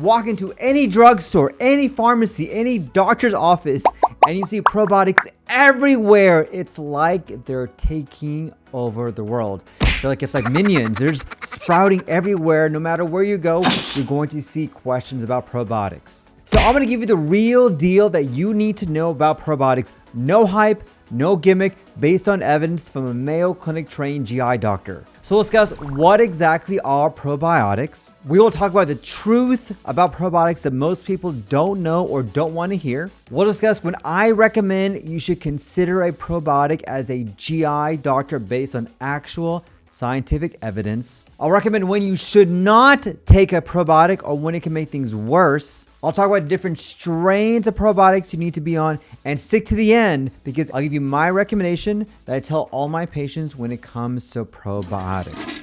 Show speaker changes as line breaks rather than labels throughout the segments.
Walk into any drugstore, any pharmacy, any doctor's office, and you see probiotics everywhere. It's like they're taking over the world. They're like, it's like minions. They're just sprouting everywhere. No matter where you go, you're going to see questions about probiotics. So I'm going to give you the real deal that you need to know about probiotics. No hype, no gimmick, based on evidence from a Mayo Clinic trained GI doctor. So let's discuss what exactly are probiotics. We will talk about the truth about probiotics that most people don't know or don't want to hear. We'll discuss when I recommend you should consider a probiotic as a GI doctor based on actual scientific evidence. I'll recommend when you should not take a probiotic or when it can make things worse. I'll talk about different strains of probiotics you need to be on, and stick to the end because I'll give you my recommendation that I tell all my patients when it comes to probiotics.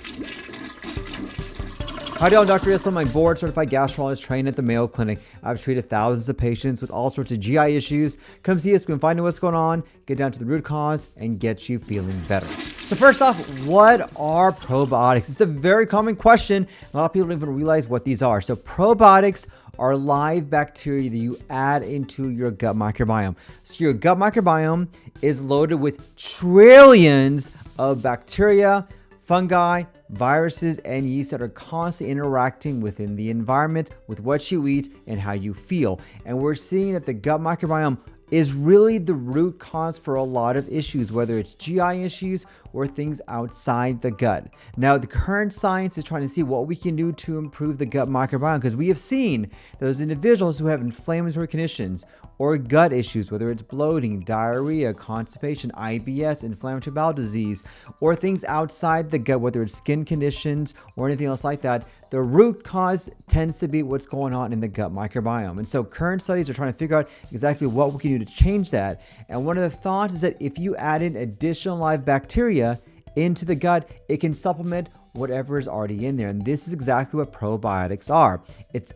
Howdy, I'm Dr. Islam. I'm board certified gastroenterologist trained at the Mayo Clinic. I've treated thousands of patients with all sorts of GI issues. Come see us, we can find out what's going on, get down to the root cause, and get you feeling better. So first off, what are probiotics? It's a very common question. A lot of people don't even realize what these are. So probiotics are live bacteria that you add into your gut microbiome. So your gut microbiome is loaded with trillions of bacteria, fungi, viruses, and yeast that are constantly interacting within the environment with what you eat and how you feel. And we're seeing that the gut microbiome is really the root cause for a lot of issues, whether it's GI issues or things outside the gut. Now, the current science is trying to see what we can do to improve the gut microbiome, because we have seen those individuals who have inflammatory conditions or gut issues, whether it's bloating, diarrhea, constipation, IBS, inflammatory bowel disease, or things outside the gut, whether it's skin conditions or anything else like that, the root cause tends to be what's going on in the gut microbiome. And so current studies are trying to figure out exactly what we can do to change that. And one of the thoughts is that if you add in additional live bacteria into the gut, it can supplement whatever is already in there. And this is exactly what probiotics are.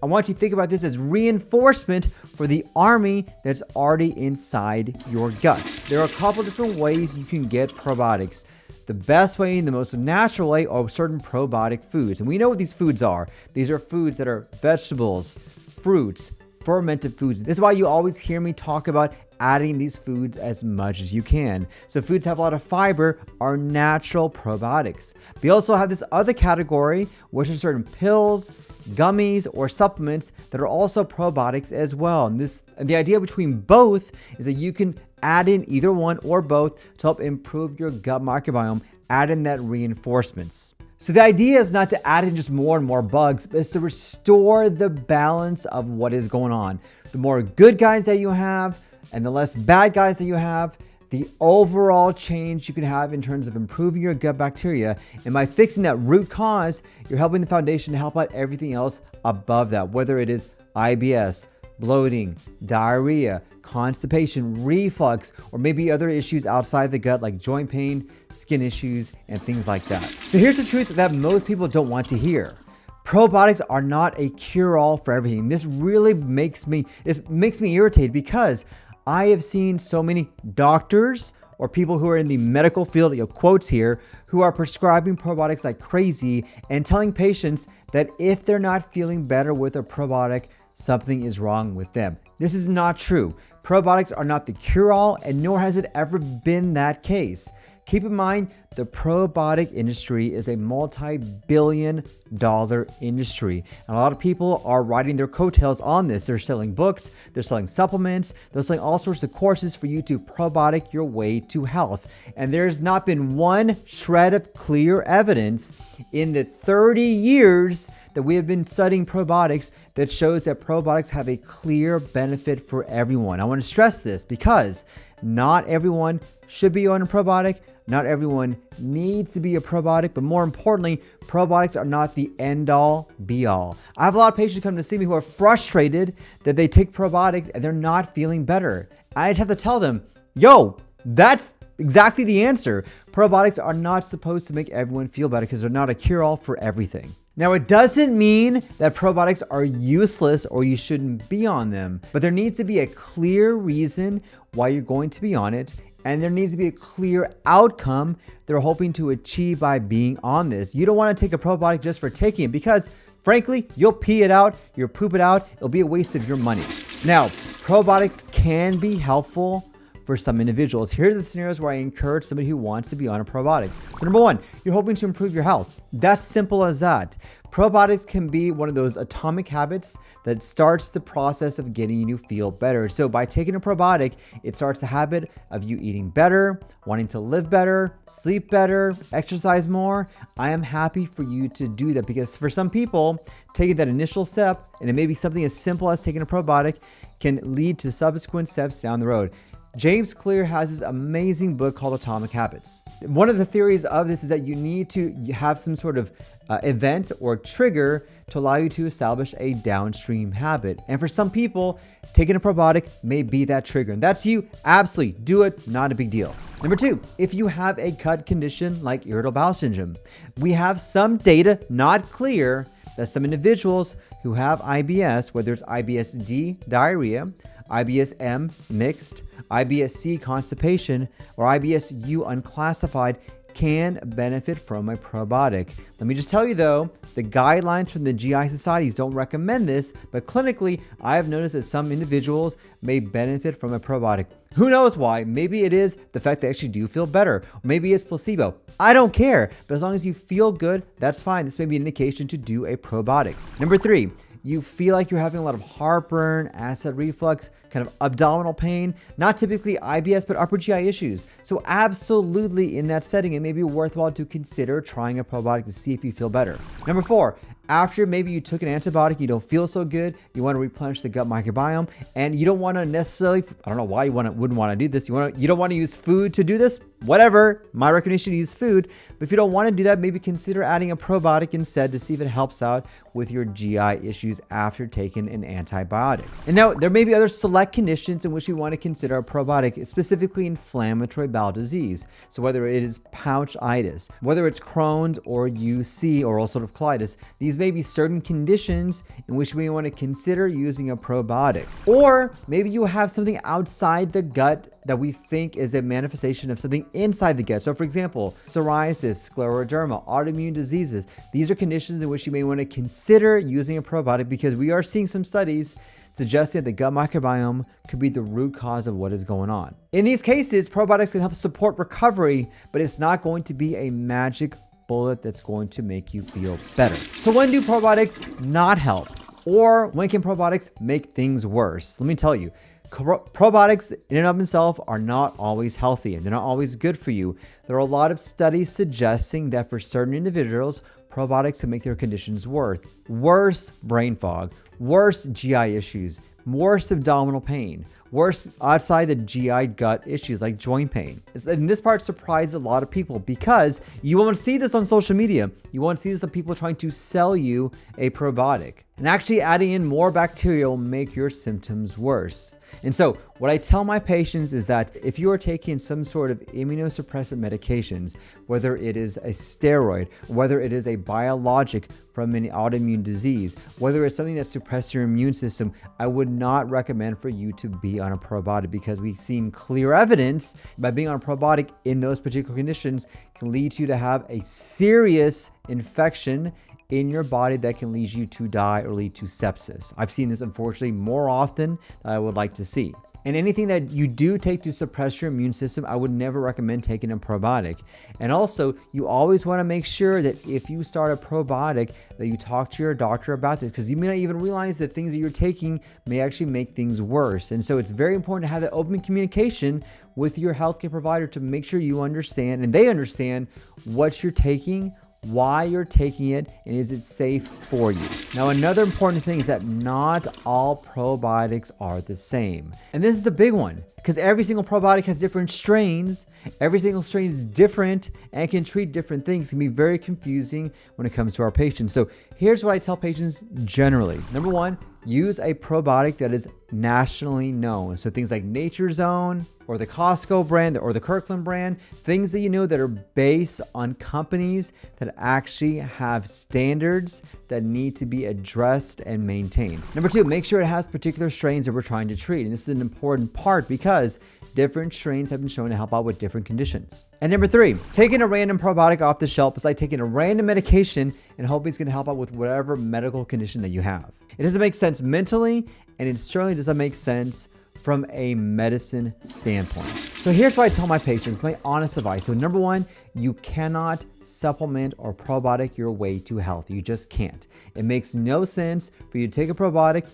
I want you to think about this as reinforcement for the army that's already inside your gut. There are a couple different ways you can get probiotics. The best way and the most natural way are certain probiotic foods. And we know what these foods are. These are foods that are vegetables, fruits, fermented foods. This is why you always hear me talk about adding these foods as much as you can. So foods have a lot of fiber are natural probiotics. We also have this other category, which are certain pills, gummies, or supplements that are also probiotics as well. And the idea between both is that you can add in either one or both to help improve your gut microbiome, add in that reinforcements. So the idea is not to add in just more and more bugs, but it's to restore the balance of what is going on. The more good guys that you have and the less bad guys that you have, the overall change you can have in terms of improving your gut bacteria. And by fixing that root cause, you're helping the foundation to help out everything else above that, whether it is IBS, bloating, diarrhea, constipation, reflux, or maybe other issues outside the gut like joint pain, skin issues, and things like that. So here's the truth that most people don't want to hear. Probiotics are not a cure-all for everything. This really makes me irritated because I have seen so many doctors or people who are in the medical field, quotes here, who are prescribing probiotics like crazy and telling patients that if they're not feeling better with a probiotic, something is wrong with them. This is not true. Probiotics are not the cure-all, and nor has it ever been that case. Keep in mind, the probiotic industry is a multi-billion-dollar industry. And a lot of people are riding their coattails on this. They're selling books, they're selling supplements, they're selling all sorts of courses for you to probiotic your way to health. And there's not been one shred of clear evidence in the 30 years that we have been studying probiotics that shows that probiotics have a clear benefit for everyone. I want to stress this because not everyone should be on a probiotic. Not everyone needs to be a probiotic, but more importantly, probiotics are not the end-all, be-all. I have a lot of patients come to see me who are frustrated that they take probiotics and they're not feeling better. I just have to tell them, yo, that's exactly the answer. Probiotics are not supposed to make everyone feel better because they're not a cure-all for everything. Now, it doesn't mean that probiotics are useless or you shouldn't be on them, but there needs to be a clear reason why you're going to be on it. And there needs to be a clear outcome they're hoping to achieve by being on this. You don't want to take a probiotic just for taking it because Frankly, you'll pee it out, you'll poop it out, it'll be a waste of your money. Now, probiotics can be helpful for some individuals. Here are the scenarios where I encourage somebody who wants to be on a probiotic. So number one, you're hoping to improve your health. That's simple as that. Probiotics can be one of those atomic habits that starts the process of getting you to feel better. So by taking a probiotic, it starts a habit of you eating better, wanting to live better, sleep better, exercise more. I am happy for you to do that because for some people, taking that initial step, and it may be something as simple as taking a probiotic, can lead to subsequent steps down the road. James Clear has this amazing book called Atomic Habits. One of the theories of this is that you need to have some sort of event or trigger to allow you to establish a downstream habit. And for some people, taking a probiotic may be that trigger. And that's you. Absolutely. Do it. Not a big deal. Number two, if you have a gut condition like irritable bowel syndrome, we have some data, not clear, that some individuals who have IBS, whether it's IBS-D, diarrhea, IBS-M, mixed, IBS-C, constipation, or IBS-U, unclassified, can benefit from a probiotic. Let me just tell you though, the guidelines from the GI societies don't recommend this, but clinically, I have noticed that some individuals may benefit from a probiotic. Who knows why? Maybe it is the fact they actually do feel better. Or maybe it's placebo. I don't care, but as long as you feel good, that's fine. This may be an indication to do a probiotic. Number three, you feel like you're having a lot of heartburn, acid reflux, kind of abdominal pain, not typically IBS, but upper GI issues. So absolutely in that setting, it may be worthwhile to consider trying a probiotic to see if you feel better. Number four, after maybe you took an antibiotic, you don't feel so good, you want to replenish the gut microbiome, and you don't want to necessarily, I don't know why you wouldn't want to do this, you don't want to use food to do this, whatever, my recommendation is use food, but if you don't want to do that, maybe consider adding a probiotic instead to see if it helps out with your GI issues after taking an antibiotic. And now, there may be other select conditions in which we want to consider a probiotic, specifically inflammatory bowel disease. So whether it is pouchitis, whether it's Crohn's or UC or ulcerative colitis, these may be certain conditions in which we want to consider using a probiotic. Or maybe you have something outside the gut that we think is a manifestation of something inside the gut. So for example, psoriasis, scleroderma, autoimmune diseases. These are conditions in which you may want to consider using a probiotic because we are seeing some studies suggesting that the gut microbiome could be the root cause of what is going on. In these cases, probiotics can help support recovery, but it's not going to be a magic bullet that's going to make you feel better. So when do probiotics not help? Or when can probiotics make things worse? Let me tell you. Probiotics in and of themselves are not always healthy and they're not always good for you. There are a lot of studies suggesting that for certain individuals, probiotics can make their conditions worse brain fog, worse GI issues, worse abdominal pain, worse outside the GI gut issues like joint pain. And this part surprised a lot of people because you won't see this on social media. You won't see this on people trying to sell you a probiotic. And actually adding in more bacteria will make your symptoms worse. And so what I tell my patients is that if you are taking some sort of immunosuppressant medications, whether it is a steroid, whether it is a biologic from an autoimmune disease, whether it's something that suppresses your immune system, I would not recommend for you to be on a probiotic because we've seen clear evidence by being on a probiotic in those particular conditions can lead you to have a serious infection in your body that can lead you to die or lead to sepsis. I've seen this unfortunately more often than I would like to see. And anything that you do take to suppress your immune system, I would never recommend taking a probiotic. And also, you always want to make sure that if you start a probiotic, that you talk to your doctor about this because you may not even realize that things that you're taking may actually make things worse. And so it's very important to have that open communication with your healthcare provider to make sure you understand and they understand what you're taking, why you're taking it, and is it safe for you. Now, another important thing is that not all probiotics are the same. And this is the big one because every single probiotic has different strains. Every single strain is different and can treat different things. It can be very confusing when it comes to our patients. So here's what I tell patients generally. Number one, use a probiotic that is nationally known. So things like Nature's Own or the Costco brand or the Kirkland brand, things that you know that are based on companies that actually have standards that need to be addressed and maintained. Number two, make sure it has particular strains that we're trying to treat. And this is an important part because different strains have been shown to help out with different conditions. And number 3, taking a random probiotic off the shelf is like taking a random medication and hoping it's going to help out with whatever medical condition that you have. It doesn't make sense mentally, and it certainly doesn't make sense from a medicine standpoint. So here's what I tell my patients, my honest advice. So number 1, you cannot supplement or probiotic your way to health. You just can't. It makes no sense for you to take a probiotic,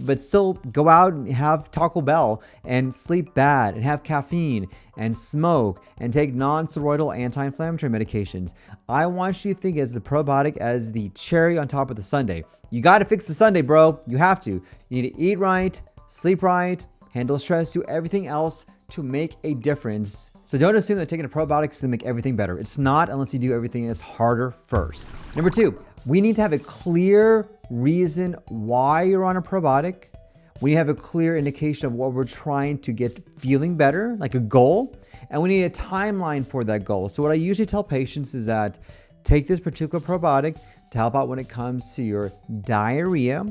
but still go out and have Taco Bell and sleep bad and have caffeine and smoke and take non-steroidal anti-inflammatory medications. I want you to think as the probiotic as the cherry on top of the sundae. You got to fix the sundae, bro. You have to. You need to eat right, sleep right, handle stress, do everything else to make a difference. So don't assume that taking a probiotic is going to make everything better. It's not unless you do everything that's harder first. Number 2, we need to have a clear reason why you're on a probiotic. We need to have a clear indication of what we're trying to get feeling better, like a goal. And we need a timeline for that goal. So what I usually tell patients is that take this particular probiotic to help out when it comes to your diarrhea.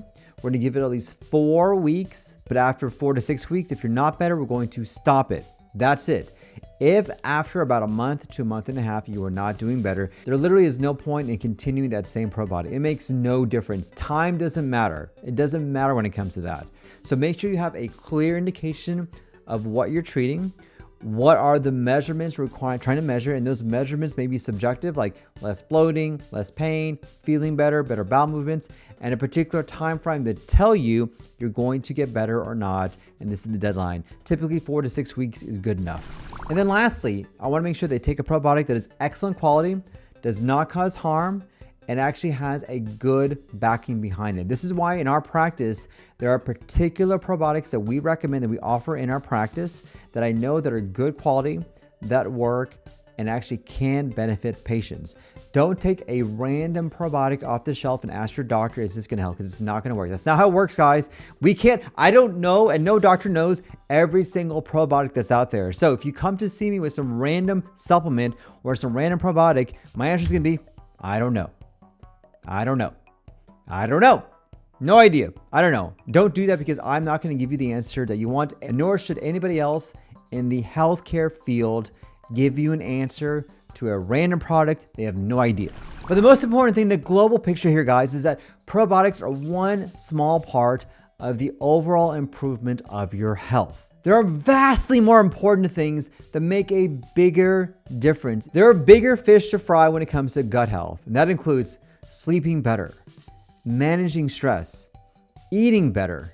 We're going to give it at least 4 weeks, but after 4 to 6 weeks, if you're not better, we're going to stop it. That's it. If after about a month to a month and a half, you are not doing better, there literally is no point in continuing that same probiotic. It makes no difference. Time doesn't matter. It doesn't matter when it comes to that. So make sure you have a clear indication of what you're treating. What are the measurements required, trying to measure, and those measurements may be subjective, like less bloating, less pain, feeling better, better bowel movements, and a particular time frame that tell you you're going to get better or not, and this is the deadline. Typically 4 to 6 weeks is good enough. And then lastly, I want to make sure they take a probiotic that is excellent quality, does not cause harm, and actually has a good backing behind it. This is why in our practice, there are particular probiotics that we recommend, that we offer in our practice, that I know that are good quality, that work, and actually can benefit patients. Don't take a random probiotic off the shelf and ask your doctor, is this gonna help? Because it's not gonna work. That's not how it works, guys. I don't know, and no doctor knows every single probiotic that's out there. So if you come to see me with some random supplement or some random probiotic, my answer is gonna be, I don't know. No idea. I don't know. Don't do that, because I'm not going to give you the answer that you want, and nor should anybody else in the healthcare field give you an answer to a random product. They have no idea. But the most important thing, the global picture here, guys, is that probiotics are one small part of the overall improvement of your health. There are vastly more important things that make a bigger difference. There are bigger fish to fry when it comes to gut health, and that includes sleeping better, managing stress, eating better,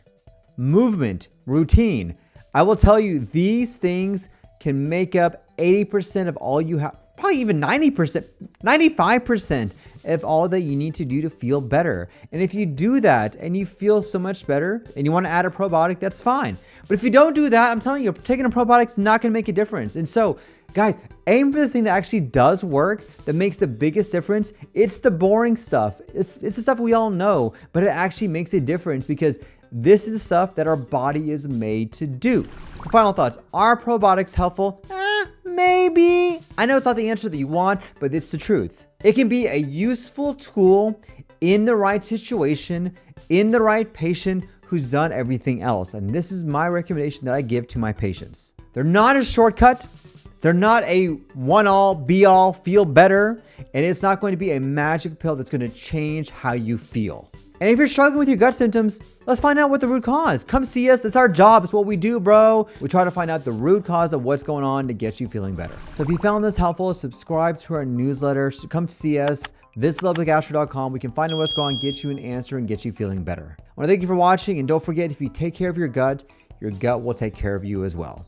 movement, routine. I will tell you, these things can make up 80% of all you have, probably even 90%, 95% of all that you need to do to feel better. And if you do that and you feel so much better and you want to add a probiotic, that's fine. But if you don't do that, I'm telling you, taking a probiotic is not going to make a difference. And so, guys, aim for the thing that actually does work, that makes the biggest difference. It's the boring stuff. It's the stuff we all know, but it actually makes a difference, because this is the stuff that our body is made to do. So final thoughts, are probiotics helpful? Maybe. I know it's not the answer that you want, but it's the truth. It can be a useful tool in the right situation, in the right patient who's done everything else. And this is my recommendation that I give to my patients. They're not a shortcut. They're not a one-all, be-all, feel better, and it's not going to be a magic pill that's going to change how you feel. And if you're struggling with your gut symptoms, let's find out what the root cause. Come see us. It's our job. It's what we do, bro. We try to find out the root cause of what's going on to get you feeling better. So if you found this helpful, subscribe to our newsletter. Come to see us. Visit lovelyGastro.com. We can find out what's going on, get you an answer, and get you feeling better. I want to thank you for watching, and don't forget, if you take care of your gut will take care of you as well.